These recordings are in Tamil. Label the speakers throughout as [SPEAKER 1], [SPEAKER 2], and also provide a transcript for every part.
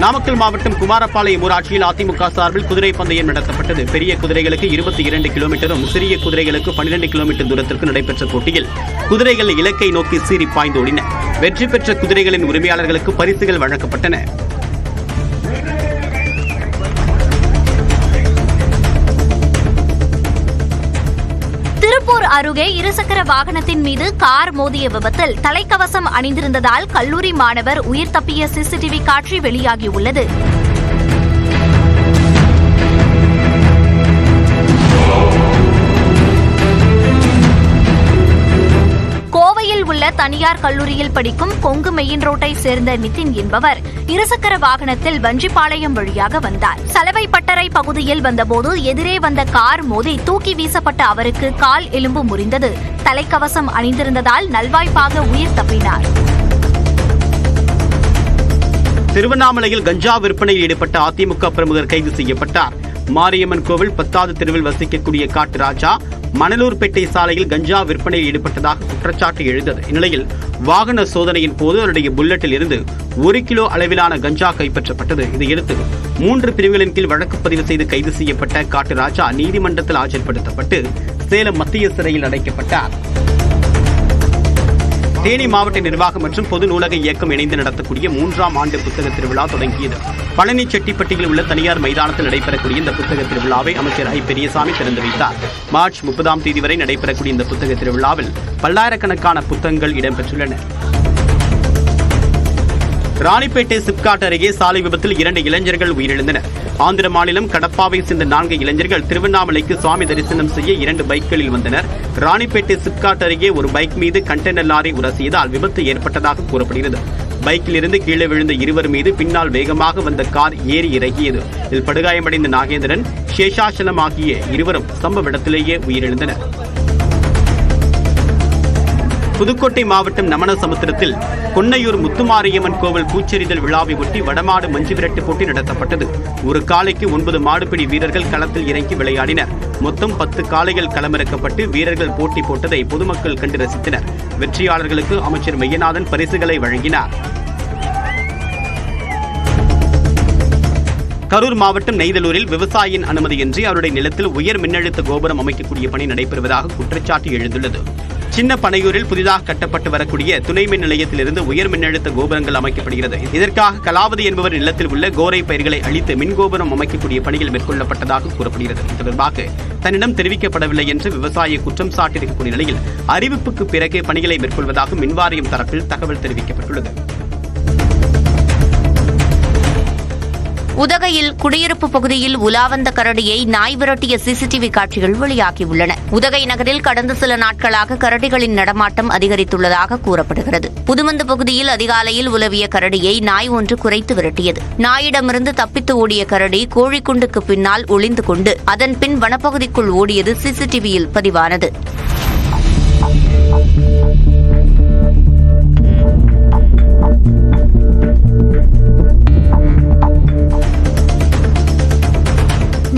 [SPEAKER 1] நாமக்கல் மாவட்டம் குமாரபாளையம் ஊராட்சியில் அதிமுக சார்பில் குதிரை பந்தயம் நடத்தப்பட்டது. பெரிய குதிரைகளுக்கு 22 கிலோமீட்டரும் சிறிய குதிரைகளுக்கு 12 கிலோமீட்டர் தூரத்திற்கு நடைபெற்ற போட்டியில் குதிரைகள் இலக்கை நோக்கி சீறி பாய்ந்தோடின. வெற்றி பெற்ற குதிரைகளின் உரிமையாளர்களுக்கு பரிசுகள் வழங்கப்பட்டன.
[SPEAKER 2] திருப்பூர் அருகே இருசக்கர வாகனத்தின் மீது கார் மோதிய விபத்தில் தலைக்கவசம் அணிந்திருந்ததால் கல்லூரி மாணவர் உயிர் தப்பிய சிசிடிவி காட்சி வெளியாகியுள்ளது. கோவையில் உள்ள தனியார் கல்லூரியில் படிக்கும் கொங்கு மெயின் ரோட்டை சேர்ந்த நிதின் என்பவர் இருசக்கர வாகனத்தில் வஞ்சிப்பாளையம் வழியாக வந்தார். சலவை பட்டறை பகுதியில் வந்தபோது எதிரே வந்த கார் மோதி தூக்கி வீசப்பட்ட அவருக்கு கால் எலும்பு முறிந்தது. தலைக்கவசம் அணிந்திருந்ததால் நல்வாய்ப்பாக உயிர் தப்பினார்.
[SPEAKER 1] திருவண்ணாமலையில் கஞ்சா விற்பனையில் ஈடுபட்ட அதிமுக பிரமுகர் கைது செய்யப்பட்டார். மாரியம்மன் கோவில் 10வது தெருவில் வசிக்கக்கூடிய காட்டுராஜா மணலூர்பேட்டை சாலையில் கஞ்சா விற்பனையில் ஈடுபட்டதாக குற்றச்சாட்டு எழுந்தது. இந்நிலையில் வாகன சோதனையின் போது அவருடைய புல்லட்டில் இருந்து 1 கிலோ அளவிலான கஞ்சா கைப்பற்றப்பட்டது. இதையடுத்து 3 பிரிவுகளின் கீழ் வழக்கு பதிவு செய்து கைது செய்யப்பட்ட காட்டுராஜா நீதிமன்றத்தில் ஆஜர்படுத்தப்பட்டு சேலம் மத்திய சிறையில் அடைக்கப்பட்டார். தேனி மாவட்ட நிர்வாகம் மற்றும் பொது நூலக இயக்கம் இணைந்து நடத்தக்கூடிய 3ஆம் ஆண்டு புத்தக திருவிழா தொடங்கியது. பழனி செட்டிப்பட்டியில் உள்ள தனியார் மைதானத்தில் நடைபெறக்கூடிய இந்த புத்தக திருவிழாவை அமைச்சர் ஐ பெரியசாமி திறந்து வைத்தார். மார்ச் 30ஆம் தேதி வரை நடைபெறக்கூடிய இந்த புத்தக திருவிழாவில் பல்லாயிரக்கணக்கான புத்தகங்கள் இடம்பெற்றுள்ளன. ராணிப்பேட்டை சிப்காட் அருகே சாலை விபத்தில் 2 இளைஞர்கள் உயிரிழந்தனர். ஆந்திர மாநிலம் கடப்பாவை சேர்ந்த 4 இளைஞர்கள் திருவண்ணாமலைக்கு சுவாமி தரிசனம் செய்ய 2 பைக்குகளில் வந்தனர். ராணிப்பேட்டை சிப்காட் அருகே ஒரு பைக் மீது கண்டெய்னர் லாரி உரசியதால் விபத்து ஏற்பட்டதாக கூறப்படுகிறது. பைக்கில் இருந்து கீழே விழுந்த 2 மீது பின்னால் வேகமாக வந்த கார் ஏறி இறங்கியது. இதில் படுகாயமடைந்த நாகேந்திரன், சேஷாசலம் ஆகிய இருவரும் சம்பவ இடத்திலேயே உயிரிழந்தனர். புதுக்கோட்டை மாவட்டம் நமனசமுத்திரத்தில் கொன்னையூர் முத்துமாரியம்மன் கோவில் பூச்செறிதல் விழாவை ஒட்டி வடமாடு மஞ்சு விரட்டு போட்டி நடத்தப்பட்டது. ஒரு காளைக்கு 9 மாடுபிடி வீரர்கள் களத்தில் இறங்கி விளையாடினர். மொத்தம் 10 காளைகள் களமிறக்கப்பட்டு வீரர்கள் போட்டி போட்டதை பொதுமக்கள் கண்டு ரசித்தனர். வெற்றியாளர்களுக்கு அமைச்சர் மெய்யநாதன் பரிசுகளை வழங்கினார். கரூர் மாவட்டம் நெய்தலூரில் விவசாயியின் அனுமதியின்றி அவருடைய நிலத்தில் உயர் மின்னழுத்த கோபுரம் அமைக்கக்கூடிய பணி நடைபெறுவதாக குற்றச்சாட்டு எழுந்துள்ளது. சின்ன பனையூரில் புதிதாக கட்டப்பட்டு வரக்கூடிய துணை மின் நிலையத்திலிருந்து உயர் மின்னழுத்த கோபுரங்கள் அமைக்கப்படுகிறது. இதற்காக கலாவதி என்பவர் நிலத்தில் உள்ள கோரை பயிர்களை அழித்து மின் கோபுரம் அமைக்கக்கூடிய பணிகள் மேற்கொள்ளப்பட்டதாக கூறப்படுகிறது. இது தொடர்பாக தன்னிடம் தெரிவிக்கப்படவில்லை என்று விவசாயி குற்றம் சாட்டியிருக்கக்கூடிய நிலையில் அறிவிப்புக்கு பிறகு பணிகளை மேற்கொள்வதாக மின்வாரியம் தரப்பில் தகவல் தெரிவிக்கப்பட்டுள்ளது.
[SPEAKER 3] உதகையில் குடியிருப்பு பகுதியில் உலாவந்த கரடியை நாய் விரட்டிய சிசிடிவி காட்சிகள் வெளியாகியுள்ளன. உதகை நகரில் கடந்த சில நாட்களாக கரடிகளின் நடமாட்டம் அதிகரித்துள்ளதாக கூறப்படுகிறது. புதுமந்து பகுதியில் அதிகாலையில் உலவிய கரடியை நாய் ஒன்று குரைத்து விரட்டியது. நாயிடமிருந்து தப்பித்து ஓடிய கரடி கோழிக்குண்டுக்கு பின்னால் ஒளிந்து கொண்டு அதன் பின் வனப்பகுதிக்குள் ஓடியது சிசிடிவியில் பதிவானது.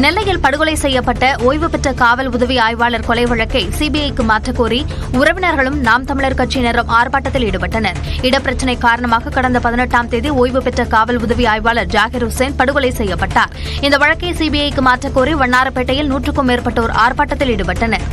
[SPEAKER 2] நெல்லையில் படுகொலை செய்யப்பட்ட ஓய்வு பெற்ற காவல் உதவி ஆய்வாளர் கொலை வழக்கை சிபிஐக்கு மாற்றக்கோரி உறவினர்களும் நாம் தமிழர் கட்சியினரும் ஆர்ப்பாட்டத்தில் ஈடுபட்டனர். இடப்பிரச்சினை காரணமாக கடந்த 18ஆம் தேதி ஓய்வு பெற்ற காவல் உதவி ஆய்வாளர் ஜாகிர் ஹுசேன் படுகொலை செய்யப்பட்டார். இந்த வழக்கை சிபிஐக்கு மாற்றக்கோரி வண்ணாரப்பேட்டையில் 100க்கும் மேற்பட்டோர் ஆர்ப்பாட்டத்தில் ஈடுபட்டனர்.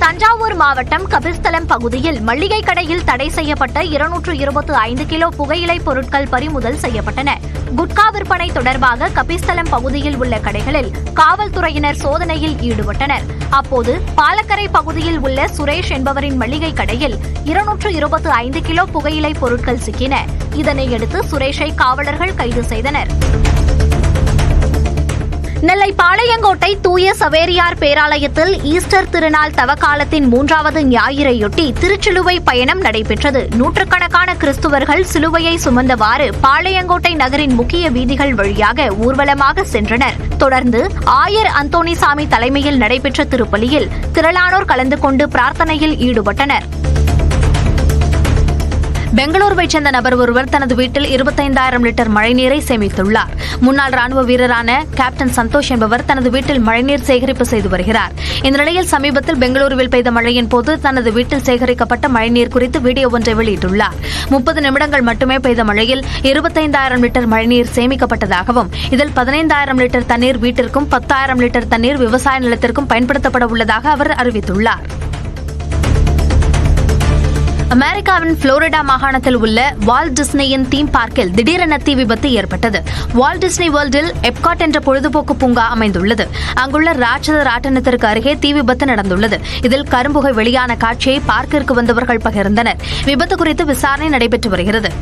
[SPEAKER 2] தஞ்சாவூர் மாவட்டம் கபிஸ்தலம் பகுதியில் மளிகை கடையில் தடை செய்யப்பட்ட 225 கிலோ புகையிலை பொருட்கள் பறிமுதல் செய்யப்பட்டன. குட்கா விற்பனை தொடர்பாக கபிஸ்தலம் பகுதியில் உள்ள கடைகளில் காவல்துறையினர் சோதனையில் ஈடுபட்டனர். அப்போது பாலக்கரை பகுதியில் உள்ள சுரேஷ் என்பவரின் மளிகை கடையில் 225 கிலோ புகையிலை பொருட்கள் சிக்கின. இதனையடுத்து சுரேஷை காவலர்கள் கைது செய்தனர். நெல்லை பாளையங்கோட்டை தூய சவேரியார் பேராலயத்தில் ஈஸ்டர் திருநாள் தவக்காலத்தின் 3வது ஞாயிறையொட்டி திருச்சிலுவை பயணம் நடைபெற்றது. நூற்றுக்கணக்கான கிறிஸ்துவர்கள் சிலுவையை சுமந்தவாறு பாளையங்கோட்டை நகரின் முக்கிய வீதிகள் வழியாக ஊர்வலமாக சென்றனர். தொடர்ந்து ஆயர் அந்தோணிசாமி தலைமையில் நடைபெற்ற திருப்பலியில் திரளானோர் கலந்து கொண்டு பிரார்த்தனையில் ஈடுபட்டனர். பெங்களூருவைச் சேர்ந்த நபர் ஒருவர் தனது வீட்டில் 25,000 லிட்டர் மழைநீரை சேமித்துள்ளார். முன்னாள் ராணுவ வீரரான கேப்டன் சந்தோஷ் என்பவர் தனது வீட்டில் மழைநீர் சேகரிப்பு செய்து வருகிறார். இந்த நிலையில் சமீபத்தில் பெங்களூருவில் பெய்த மழையின் போது தனது வீட்டில் சேகரிக்கப்பட்ட மழைநீர் குறித்து வீடியோ ஒன்றை வெளியிட்டுள்ளார். 30 நிமிடங்கள் மட்டுமே பெய்த மழையில் 25,000 லிட்டர் மழைநீர் சேமிக்கப்பட்டதாகவும் இதில் 15,000 லிட்டர் தண்ணீர் வீட்டிற்கும் 10,000 லிட்டர் தண்ணீர் விவசாய நிலத்திற்கும் பயன்படுத்தப்பட உள்ளதாக அவர் அறிவித்துள்ளார். அமெரிக்காவின் புளோரிடா மாகாணத்தில் உள்ள வால்ட் டிஸ்னியின் தீம் பார்க்கில் திடீரென தீ விபத்து ஏற்பட்டது. வால்ட் டிஸ்னி வேர்ல்டில் எப்காட் என்ற பொழுதுபோக்கு பூங்கா அமைந்துள்ளது. அங்குள்ள ராட்சத ராட்டனத்திற்கு அருகே தீ விபத்து நடந்துள்ளது. இதில் கரும்புகை வெளியான காட்சியை பார்க்கிற்கு வந்தவர்கள் பகிர்ந்தனர். விபத்து குறித்து விசாரணை நடைபெற்று வருகிறது.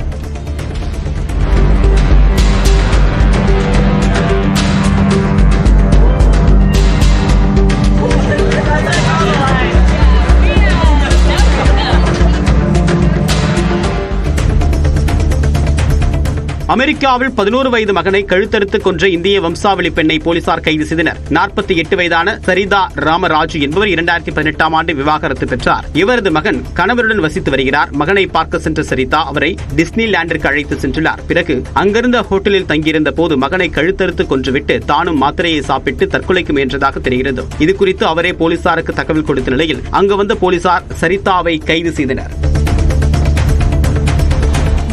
[SPEAKER 1] அமெரிக்காவில் 11 வயது மகனை கழுத்தறுத்து கொன்ற இந்திய வம்சாவளி பெண்ணை போலீசார் கைது செய்தனர். 48 வயதான சரிதா ராமராஜு என்பவர் 2018 ஆண்டு விவாகரத்து பெற்றார். இவரது மகன் கணவருடன் வசித்து வருகிறார். மகனை பார்க்க சென்ற சரிதா அவரை டிஸ்னி லேண்டிற்கு அழைத்து சென்றுள்ளார். பிறகு அங்கிருந்த ஹோட்டலில் தங்கியிருந்த போது மகனை கழுத்தறுத்து கொன்றுவிட்டு தானும் மாத்திரையை சாப்பிட்டு தற்கொலைக்கு முயன்றதாக தெரிகிறது. இதுகுறித்து அவரே போலீசாருக்கு தகவல் கொடுத்த நிலையில் அங்கு வந்த போலீசார் சரிதாவை கைது செய்தனர்.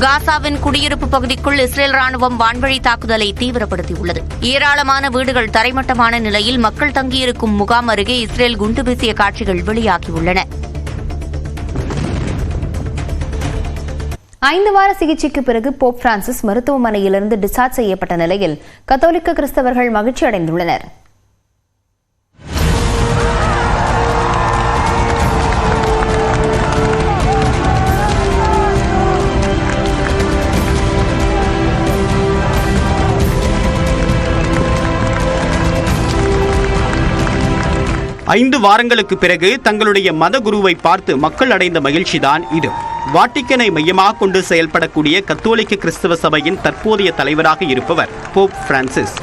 [SPEAKER 3] காசாவின் குடியிருப்பு பகுதிக்குள் இஸ்ரேல் ராணுவம் வான்வழி தாக்குதலை தீவிரப்படுத்தியுள்ளது. ஏராளமான வீடுகள் தரைமட்டமான நிலையில் மக்கள் தங்கியிருக்கும் முகாம் அருகே இஸ்ரேல் குண்டு வீசிய காட்சிகள் வெளியாகியுள்ளன.
[SPEAKER 4] 5 வார சிகிச்சைக்கு பிறகு போப் பிரான்சிஸ் மருத்துவமனையிலிருந்து டிஸ்சார்ஜ் செய்யப்பட்ட நிலையில் கத்தோலிக்க கிறிஸ்தவர்கள் மகிழ்ச்சி அடைந்துள்ளனர்.
[SPEAKER 1] ஐந்து வாரங்களுக்கு பிறகு தங்களுடைய மத குருவை பார்த்து மக்கள் அடைந்த மகிழ்ச்சிதான் இது. வாட்டிக்கனை மையமாக கொண்டு செயல்படக்கூடிய கத்தோலிக்க கிறிஸ்தவ சபையின் தற்போதைய தலைவராக இருப்பவர் போப் பிரான்சிஸ்.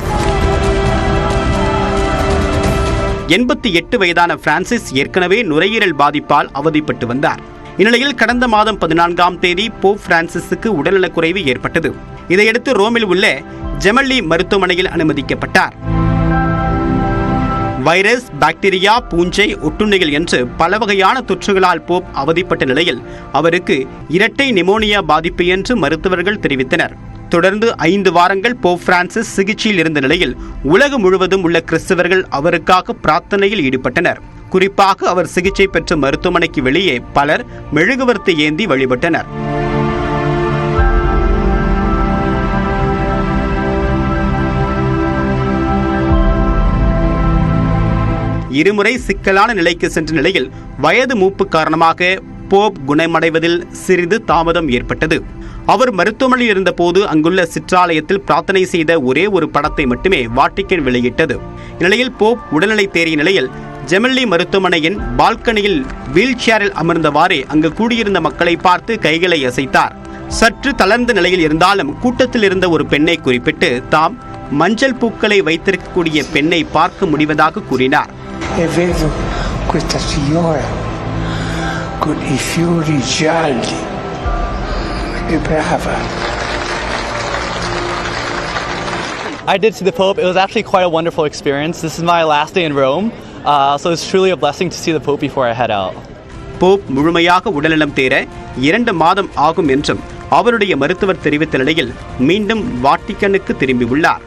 [SPEAKER 1] 88 வயதான பிரான்சிஸ் ஏற்கனவே நுரையீரல் பாதிப்பால் அவதிப்பட்டு வந்தார். இந்நிலையில் கடந்த மாதம் 14ஆம் தேதி போப் பிரான்சிஸுக்கு உடல்நலக்குறைவு ஏற்பட்டது. இதையடுத்து ரோமில் உள்ள ஜெமல்லி மருத்துவமனையில் அனுமதிக்கப்பட்டார். வைரஸ், பாக்டீரியா, பூஞ்சை, ஒட்டுண்ணிகள் என்று பல வகையான தொற்றுகளால் போப் அவதிப்பட்ட நிலையில் அவருக்கு இரட்டை நிமோனியா பாதிப்பு என்று மருத்துவர்கள் தெரிவித்தனர். தொடர்ந்து 5 வாரங்கள் போப் பிரான்சிஸ் சிகிச்சையில் இருந்த நிலையில் உலகம் முழுவதும் உள்ள கிறிஸ்தவர்கள் அவருக்காக பிரார்த்தனையில் ஈடுபட்டனர். குறிப்பாக அவர் சிகிச்சை பெற்ற மருத்துவமனைக்கு வெளியே பலர் மெழுகுவர்த்தி ஏந்தி வழிபட்டனர். இருமுறை சிக்கலான நிலைக்கு சென்ற நிலையில் வயது மூப்பு காரணமாக போப் குணமடைவதில் சிறிது தாமதம் ஏற்பட்டது. அவர் மருத்துவமனையில் இருந்தபோது அங்குள்ள சிற்றாலயத்தில் பிரார்த்தனை செய்த ஒரே ஒரு படத்தை மட்டுமே வாட்டிக்கன் வெளியிட்டது. இந்நிலையில் போப் உடல்நிலை தேறிய நிலையில் ஜெமல்லி மருத்துவமனையின் பால்கனியில் வீல் சேரில் அமர்ந்தவாறே அங்கு கூடியிருந்த மக்களை பார்த்து கைகளை அசைத்தார். சற்று தளர்ந்த நிலையில் இருந்தாலும் கூட்டத்தில் இருந்த ஒரு பெண்ணை குறிப்பிட்டு தாம் மஞ்சள் பூக்களை வைத்திருக்கக்கூடிய பெண்ணை பார்க்க முடிவதாக கூறினார்.
[SPEAKER 5] E vedo questa signora con I fiori gialli. Che brava.
[SPEAKER 6] I did see the Pope. It was actually quite a wonderful experience. This is my last day in Rome, so it's truly a blessing to see the Pope before I head out.
[SPEAKER 1] Pope முழுமையாக உடல்நலம் தேர 2 மாதம் ஆகும் என்றும் அவருடைய மருத்துவர் தெரிவித்த நிலையில் மீண்டும் வாட்டிக்கனுக்கு திரும்பியுள்ளார்.